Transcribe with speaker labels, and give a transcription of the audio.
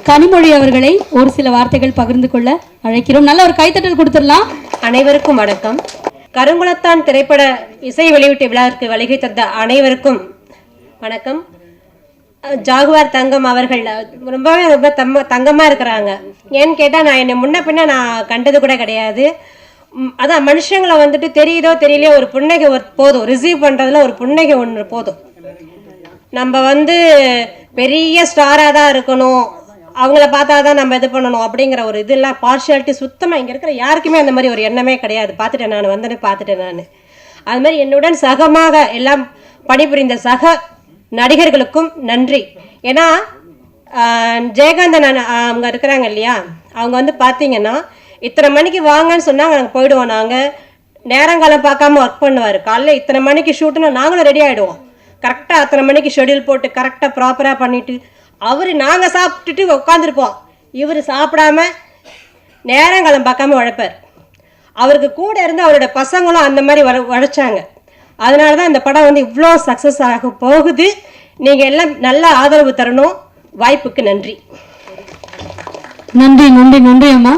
Speaker 1: கனிமொழி அவர்களை ஒரு சில வார்த்தைகள் பகிர்ந்து கொள்ள அழைக்கிறோம். நல்ல ஒரு கைத்தட்டல் கொடுத்துடலாம்.
Speaker 2: அனைவருக்கும் வணக்கம். கருங்குளத்தான் திரைப்பட இசை வெளியீட்டு விழாவிற்கு வருகை தந்த அனைவருக்கும் வணக்கம். ஜாகுவார் தங்கம் அவர்கள் ரொம்பவே ரொம்ப தங்கமா இருக்கிறாங்க. ஏன்னு கேட்டா நான் என்னை முன்ன பின்ன நான் கண்டது கூட கிடையாது. அதான் மனுஷங்களை வந்துட்டு தெரியுதோ தெரியலையோ ஒரு புன்னகை போதும், ரிசீவ் பண்றதுல ஒரு புன்னகை ஒன்று போதும். நம்ம வந்து பெரிய ஸ்டாராக தான் இருக்கணும், அவங்கள பார்த்தா தான் நம்ம இது பண்ணணும் அப்படிங்கிற ஒரு இதெல்லாம் பார்ஷியாலிட்டி சுத்தமாக இங்கே இருக்கிற யாருக்குமே அந்த மாதிரி ஒரு எண்ணமே கிடையாது. பார்த்துட்டேன் நான் நான் அது மாதிரி என்னுடன் சகமாக எல்லாம் பணிபுரிந்த சக நடிகர்களுக்கும் நன்றி. ஏன்னா ஜெயகாந்தன் அவங்க இருக்கிறாங்க இல்லையா, அவங்க வந்து பார்த்தீங்கன்னா இத்தனை மணிக்கு வாங்கன்னு சொன்னாங்க, நாங்கள் போயிடுவோம். நாங்கள் நேரங்காலம் பார்க்காம ஒர்க் பண்ணுவார். காலைல இத்தனை மணிக்கு ஷூட்டுன்னா நாங்களும் ரெடி ஆகிடுவோம். கரெக்டாக அத்தனை மணிக்கு ஷெடியூல் போட்டு கரெக்டாக ப்ராப்பராக பண்ணிவிட்டு அவர் நாங்கள் சாப்பிட்டுட்டு உட்காந்துருப்போம், இவர் சாப்பிடாம நேரங்காலம் பார்க்காம உழைப்பார். அவருக்கு கூட இருந்து அவரோட பசங்களும் அந்த மாதிரி உழைச்சாங்க. அதனால தான் இந்த படம் வந்து இவ்வளோ சக்ஸஸ் ஆக போகுது. நீங்கள் எல்லாம் நல்ல ஆதரவு தரணும். வாய்ப்புக்கு நன்றி.
Speaker 1: நன்றி நன்றி நன்றி அம்மா.